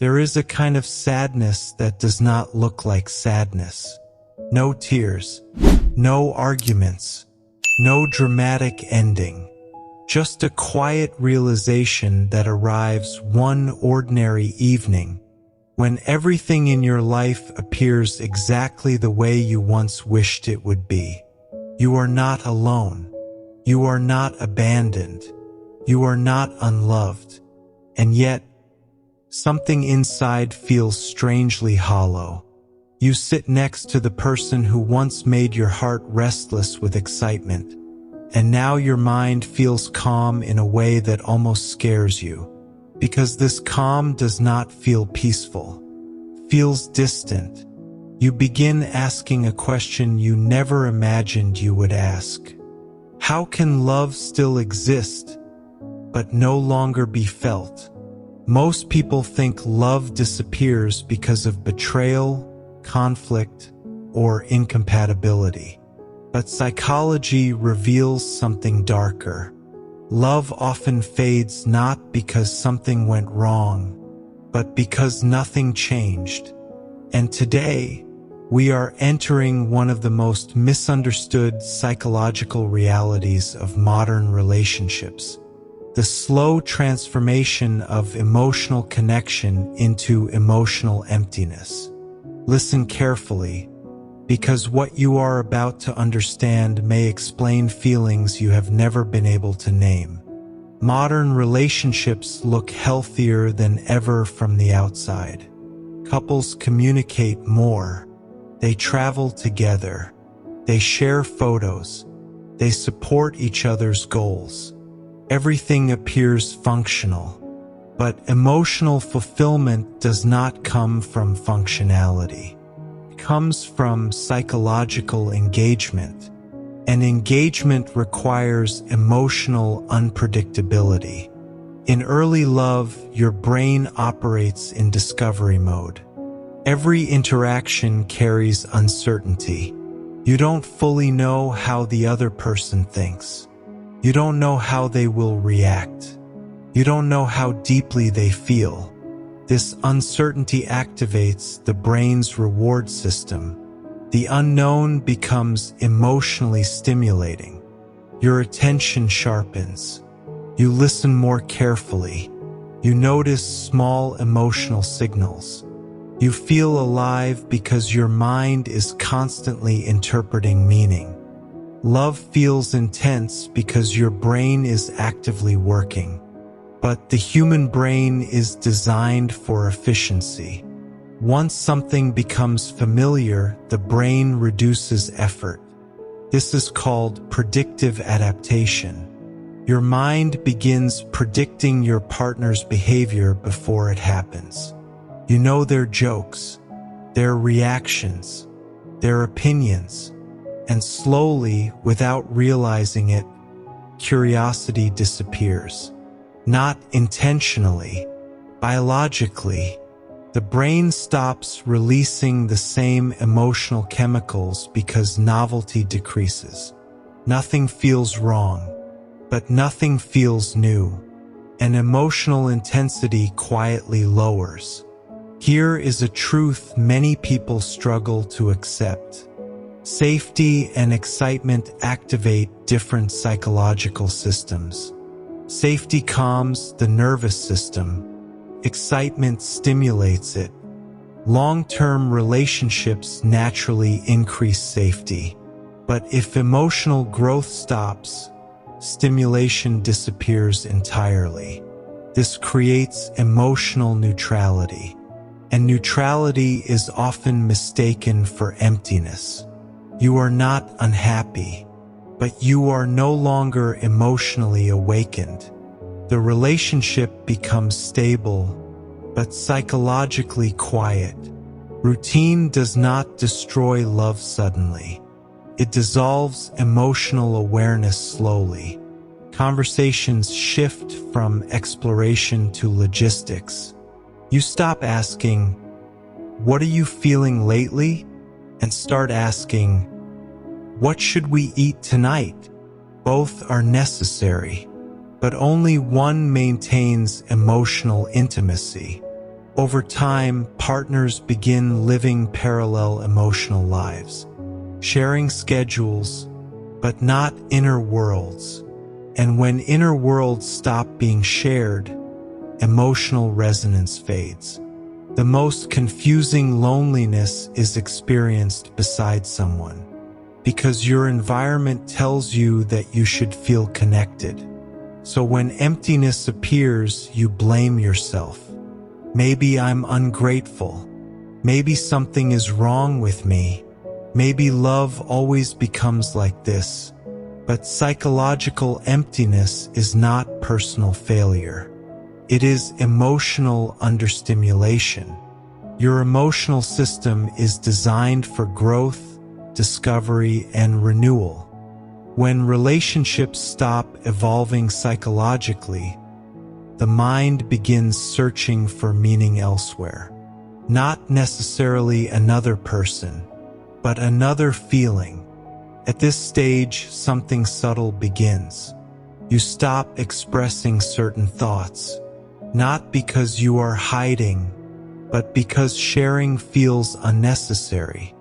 There is a kind of sadness that does not look like sadness. No tears, no arguments, no dramatic ending. Just a quiet realization that arrives one ordinary evening when everything in your life appears exactly the way you once wished it would be. You are not alone. You are not abandoned. You are not unloved. And yet, something inside feels strangely hollow. You sit next to the person who once made your heart restless with excitement, and now your mind feels calm in a way that almost scares you, because this calm does not feel peaceful, feels distant. You begin asking a question you never imagined you would ask. How can love still exist, but no longer be felt? Most people think love disappears because of betrayal, conflict, or incompatibility. But psychology reveals something darker. Love often fades not because something went wrong, but because nothing changed. And today, we are entering one of the most misunderstood psychological realities of modern relationships: the slow transformation of emotional connection into emotional emptiness. Listen carefully, because what you are about to understand may explain feelings you have never been able to name. Modern relationships look healthier than ever from the outside. Couples communicate more. They travel together. They share photos. They support each other's goals. Everything appears functional. But emotional fulfillment does not come from functionality. It comes from psychological engagement. And engagement requires emotional unpredictability. In early love, your brain operates in discovery mode. Every interaction carries uncertainty. You don't fully know how the other person thinks. You don't know how they will react. You don't know how deeply they feel. This uncertainty activates the brain's reward system. The unknown becomes emotionally stimulating. Your attention sharpens. You listen more carefully. You notice small emotional signals. You feel alive because your mind is constantly interpreting meaning. Love feels intense because your brain is actively working. But the human brain is designed for efficiency. Once something becomes familiar, the brain reduces effort. This is called predictive adaptation. Your mind begins predicting your partner's behavior before it happens. You know their jokes, their reactions, their opinions, and slowly, without realizing it, curiosity disappears. Not intentionally, biologically, the brain stops releasing the same emotional chemicals because novelty decreases. Nothing feels wrong, but nothing feels new, and emotional intensity quietly lowers. Here is a truth many people struggle to accept. Safety and excitement activate different psychological systems. Safety calms the nervous system. Excitement stimulates it. Long-term relationships naturally increase safety. But if emotional growth stops, stimulation disappears entirely. This creates emotional neutrality. And neutrality is often mistaken for emptiness. You are not unhappy, but you are no longer emotionally awakened. The relationship becomes stable, but psychologically quiet. Routine does not destroy love suddenly. It dissolves emotional awareness slowly. Conversations shift from exploration to logistics. You stop asking, "What are you feeling lately?" and start asking, "What should we eat tonight?" Both are necessary, but only one maintains emotional intimacy. Over time, partners begin living parallel emotional lives, sharing schedules, but not inner worlds. And when inner worlds stop being shared, emotional resonance fades. The most confusing loneliness is experienced beside someone, because your environment tells you that you should feel connected. So when emptiness appears, you blame yourself. Maybe I'm ungrateful. Maybe something is wrong with me. Maybe love always becomes like this. But psychological emptiness is not personal failure. It is emotional understimulation. Your emotional system is designed for growth, discovery, and renewal. When relationships stop evolving psychologically, the mind begins searching for meaning elsewhere. Not necessarily another person, but another feeling. At this stage, something subtle begins. You stop expressing certain thoughts, not because you are hiding, but because sharing feels unnecessary.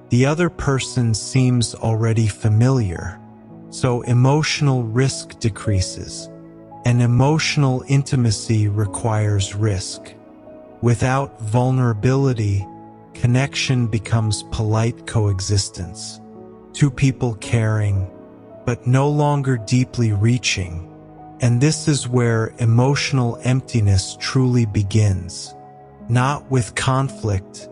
The other person seems already familiar, so emotional risk decreases. And emotional intimacy requires risk. Without vulnerability, connection becomes polite coexistence. Two people caring, but no longer deeply reaching. And this is where emotional emptiness truly begins. Not with conflict,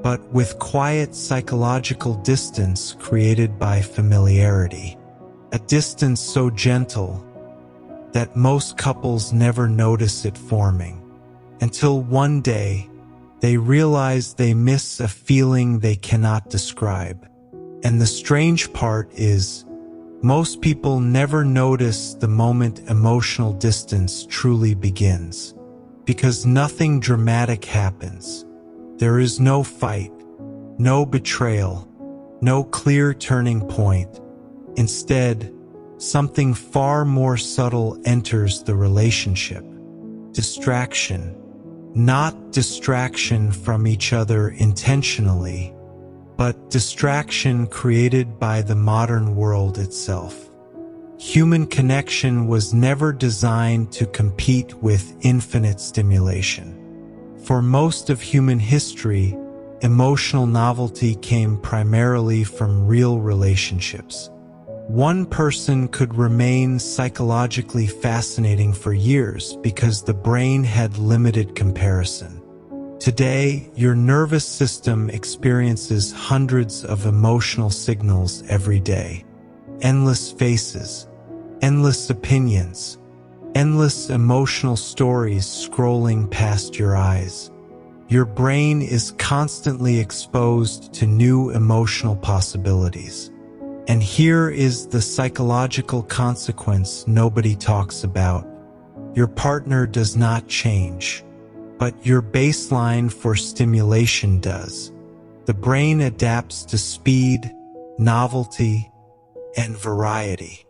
but with quiet psychological distance created by familiarity. A distance so gentle that most couples never notice it forming, until one day they realize they miss a feeling they cannot describe. And the strange part is, most people never notice the moment emotional distance truly begins, because nothing dramatic happens. There is no fight, no betrayal, no clear turning point. Instead, something far more subtle enters the relationship. Distraction. Not distraction from each other intentionally, but distraction created by the modern world itself. Human connection was never designed to compete with infinite stimulation. For most of human history, emotional novelty came primarily from real relationships. One person could remain psychologically fascinating for years because the brain had limited comparison. Today, your nervous system experiences hundreds of emotional signals every day. Endless faces, endless opinions, endless emotional stories scrolling past your eyes. Your brain is constantly exposed to new emotional possibilities. And here is the psychological consequence nobody talks about. Your partner does not change, but your baseline for stimulation does. The brain adapts to speed, novelty, and variety.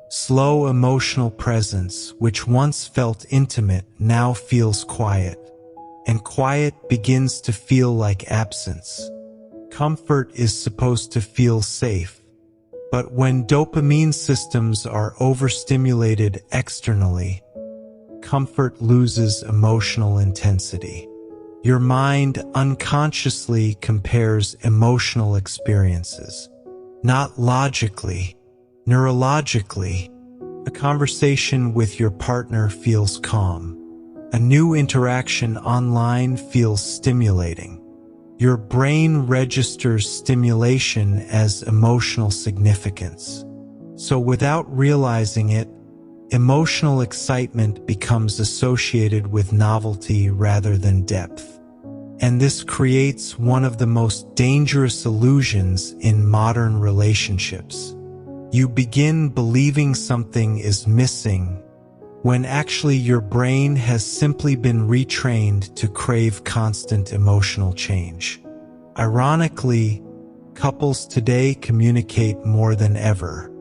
Slow emotional presence, which once felt intimate, now feels quiet. And quiet begins to feel like absence. Comfort is supposed to feel safe. But when dopamine systems are overstimulated externally, comfort loses emotional intensity. Your mind unconsciously compares emotional experiences. Not logically, neurologically. A conversation with your partner feels calm. A new interaction online feels stimulating. Your brain registers stimulation as emotional significance. So without realizing it, emotional excitement becomes associated with novelty rather than depth. And this creates one of the most dangerous illusions in modern relationships. You begin believing something is missing when actually your brain has simply been retrained to crave constant emotional change. Ironically, couples today communicate more than ever.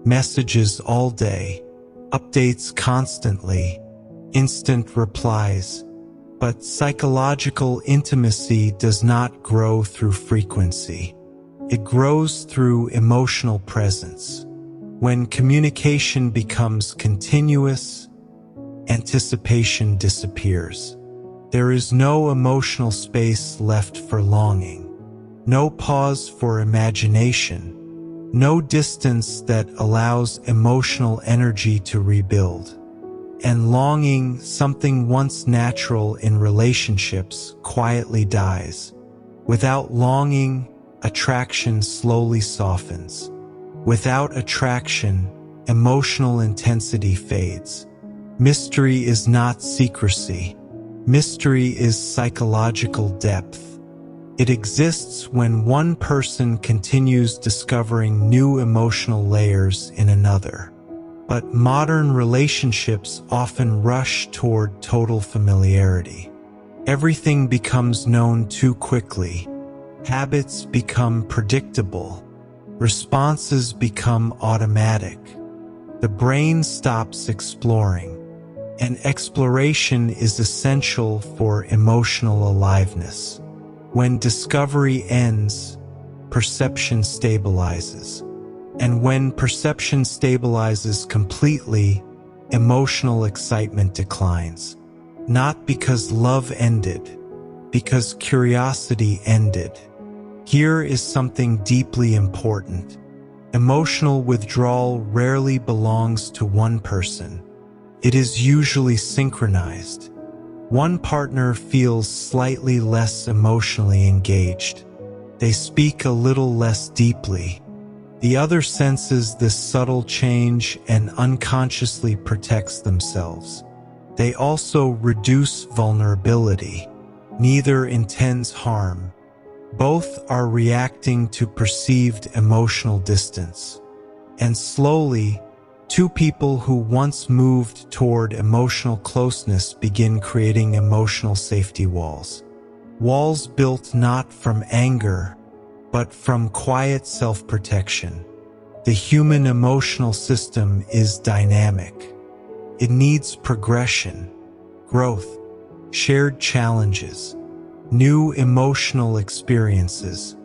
Messages all day, updates constantly, instant replies. But psychological intimacy does not grow through frequency. It grows through emotional presence. When communication becomes continuous, anticipation disappears. There is no emotional space left for longing, no pause for imagination, no distance that allows emotional energy to rebuild. And longing, something once natural in relationships, quietly dies. Without longing, attraction slowly softens. Without attraction, emotional intensity fades. Mystery is not secrecy. Mystery is psychological depth. It exists when one person continues discovering new emotional layers in another. But modern relationships often rush toward total familiarity. Everything becomes known too quickly. Habits become predictable. Responses become automatic. The brain stops exploring. And exploration is essential for emotional aliveness. When discovery ends, perception stabilizes. And when perception stabilizes completely, emotional excitement declines. Not because love ended, because curiosity ended. Here is something deeply important. Emotional withdrawal rarely belongs to one person. It is usually synchronized. One partner feels slightly less emotionally engaged. They speak a little less deeply. The other senses this subtle change and unconsciously protects themselves. They also reduce vulnerability. Neither intends harm. Both are reacting to perceived emotional distance. And slowly, two people who once moved toward emotional closeness begin creating emotional safety walls. Walls built not from anger, but from quiet self-protection. The human emotional system is dynamic. It needs progression, growth, shared challenges, new emotional experiences.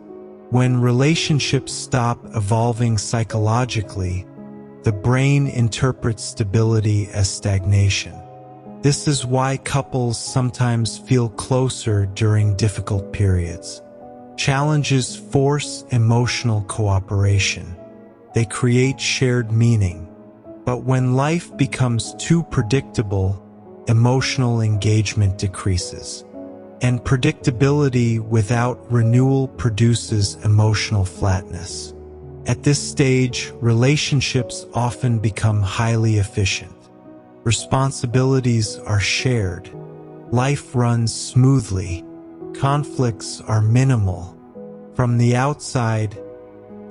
When relationships stop evolving psychologically, the brain interprets stability as stagnation. This is why couples sometimes feel closer during difficult periods. Challenges force emotional cooperation. They create shared meaning. But when life becomes too predictable, emotional engagement decreases. And predictability without renewal produces emotional flatness. At this stage, relationships often become highly efficient. Responsibilities are shared. Life runs smoothly. Conflicts are minimal. From the outside,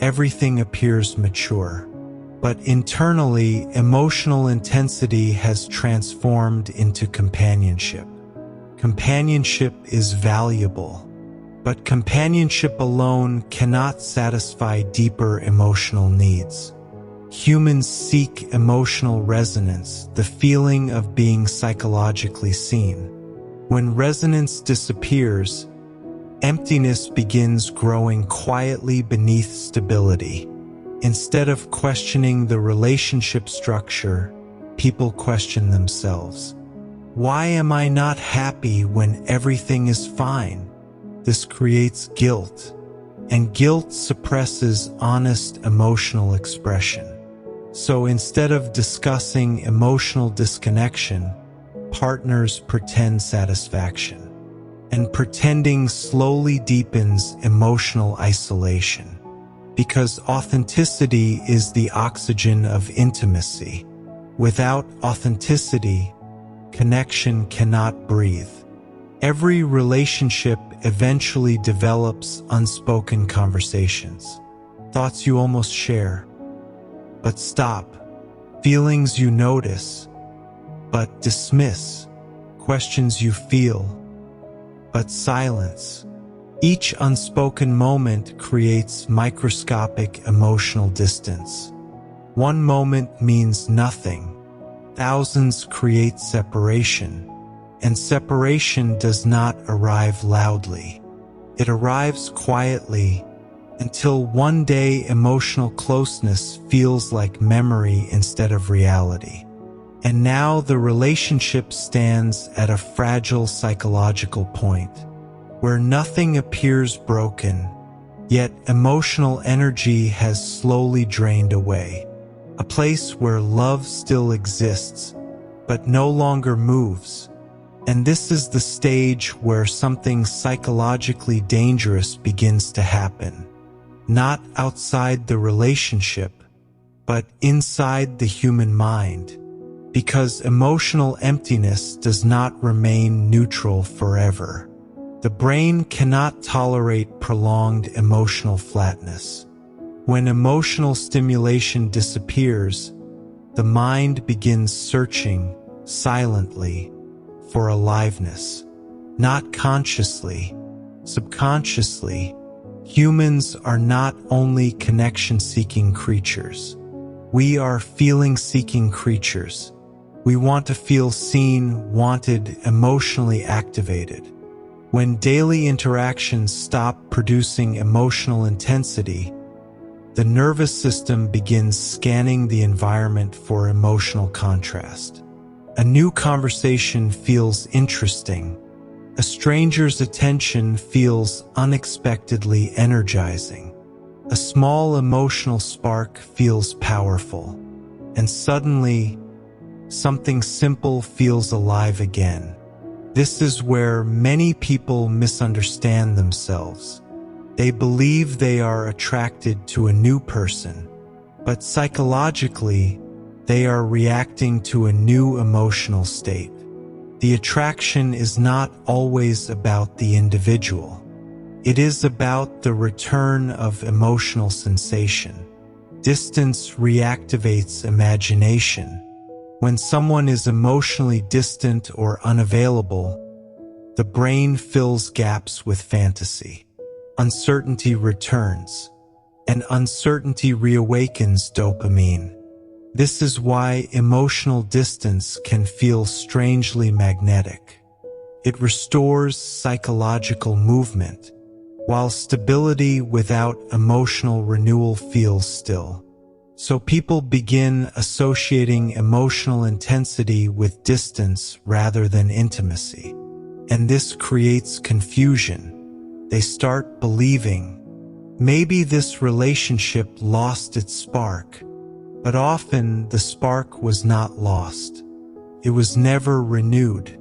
everything appears mature. But internally, emotional intensity has transformed into companionship. Companionship is valuable, but companionship alone cannot satisfy deeper emotional needs. Humans seek emotional resonance, the feeling of being psychologically seen. When resonance disappears, emptiness begins growing quietly beneath stability. Instead of questioning the relationship structure, people question themselves. Why am I not happy when everything is fine? This creates guilt, and guilt suppresses honest emotional expression. So instead of discussing emotional disconnection, partners pretend satisfaction. And pretending slowly deepens emotional isolation. Because authenticity is the oxygen of intimacy. Without authenticity, connection cannot breathe. Every relationship eventually develops unspoken conversations. Thoughts you almost share, but stop. Feelings you notice, but dismiss. Questions you feel, but silence. Each unspoken moment creates microscopic emotional distance. One moment means nothing. Thousands create separation. And separation does not arrive loudly. It arrives quietly until one day emotional closeness feels like memory instead of reality. And now the relationship stands at a fragile psychological point, where nothing appears broken, yet emotional energy has slowly drained away. A place where love still exists, but no longer moves. And this is the stage where something psychologically dangerous begins to happen. Not outside the relationship, but inside the human mind. Because emotional emptiness does not remain neutral forever. The brain cannot tolerate prolonged emotional flatness. When emotional stimulation disappears, the mind begins searching silently for aliveness. Not consciously, subconsciously. Humans are not only connection-seeking creatures. We are feeling-seeking creatures. We want to feel seen, wanted, emotionally activated. When daily interactions stop producing emotional intensity, the nervous system begins scanning the environment for emotional contrast. A new conversation feels interesting. A stranger's attention feels unexpectedly energizing. A small emotional spark feels powerful. And suddenly, something simple feels alive again. This is where many people misunderstand themselves. They believe they are attracted to a new person, but psychologically, they are reacting to a new emotional state. The attraction is not always about the individual. It is about the return of emotional sensation. Distance reactivates imagination. When someone is emotionally distant or unavailable, the brain fills gaps with fantasy. Uncertainty returns, and uncertainty reawakens dopamine. This is why emotional distance can feel strangely magnetic. It restores psychological movement, while stability without emotional renewal feels still. So people begin associating emotional intensity with distance rather than intimacy. And this creates confusion. They start believing, maybe this relationship lost its spark. But often the spark was not lost. It was never renewed.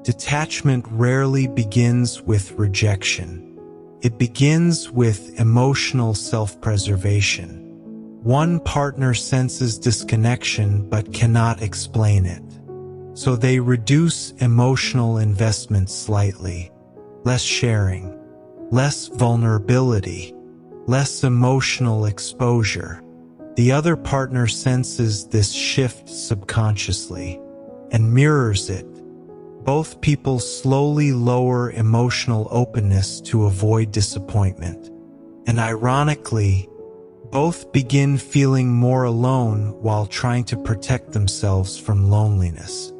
Detachment rarely begins with rejection. It begins with emotional self-preservation. One partner senses disconnection but cannot explain it. So they reduce emotional investment slightly. Less sharing, less vulnerability, less emotional exposure. The other partner senses this shift subconsciously and mirrors it. Both people slowly lower emotional openness to avoid disappointment. And ironically, both begin feeling more alone while trying to protect themselves from loneliness.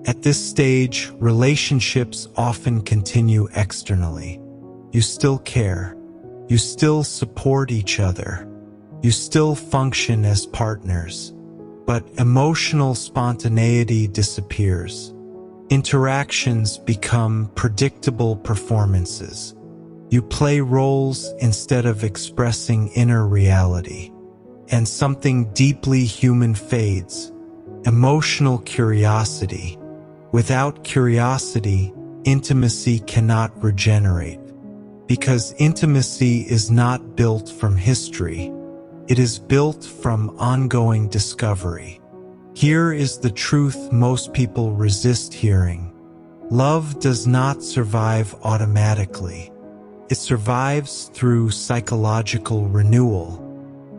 At this stage, relationships often continue externally. You still care. You still support each other. You still function as partners. But emotional spontaneity disappears. Interactions become predictable performances. You play roles instead of expressing inner reality. And something deeply human fades. Emotional curiosity. Without curiosity, intimacy cannot regenerate. Because intimacy is not built from history. It is built from ongoing discovery. Here is the truth most people resist hearing. Love does not survive automatically. It survives through psychological renewal.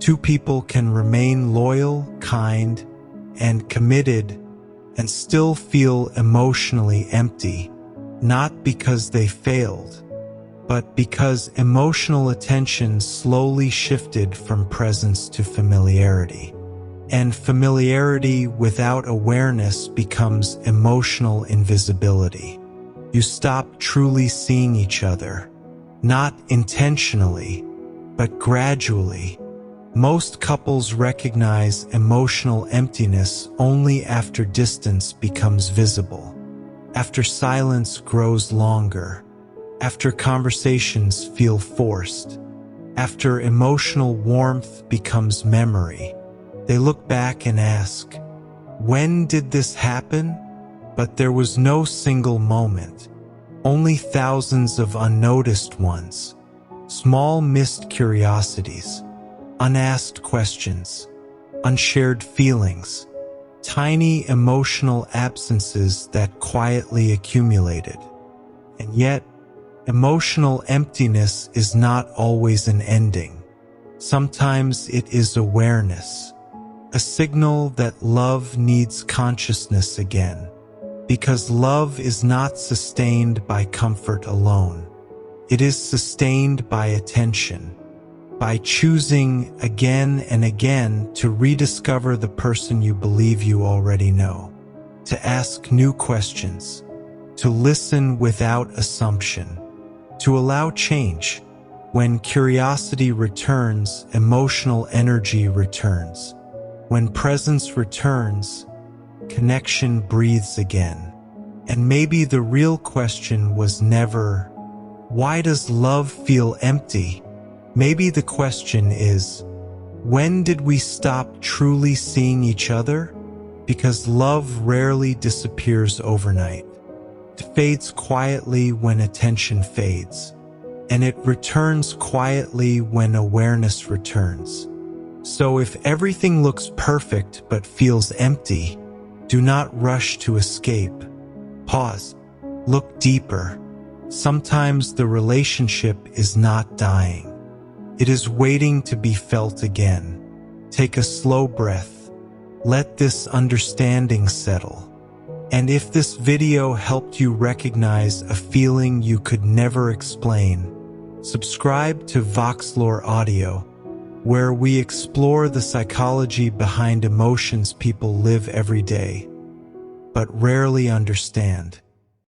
Two people can remain loyal, kind, and committed and still feel emotionally empty, not because they failed, but because emotional attention slowly shifted from presence to familiarity. And familiarity without awareness becomes emotional invisibility. You stop truly seeing each other, not intentionally, but gradually. Most couples recognize emotional emptiness only after distance becomes visible, after silence grows longer, after conversations feel forced, after emotional warmth becomes memory. They look back and ask, when did this happen? But there was no single moment, only thousands of unnoticed ones, small missed curiosities, unasked questions, unshared feelings, tiny emotional absences that quietly accumulated. And yet, emotional emptiness is not always an ending. Sometimes it is awareness, a signal that love needs consciousness again, because love is not sustained by comfort alone. It is sustained by attention, by choosing again and again to rediscover the person you believe you already know, to ask new questions, to listen without assumption, to allow change. When curiosity returns, emotional energy returns. When presence returns, connection breathes again. And maybe the real question was never, why does love feel empty? Maybe the question is, when did we stop truly seeing each other? Because love rarely disappears overnight. It fades quietly when attention fades, and it returns quietly when awareness returns. So if everything looks perfect but feels empty, do not rush to escape. Pause. Look deeper. Sometimes the relationship is not dying. It is waiting to be felt again. Take a slow breath. Let this understanding settle. And if this video helped you recognize a feeling you could never explain, subscribe to Voxlore Audio, where we explore the psychology behind emotions people live every day, but rarely understand.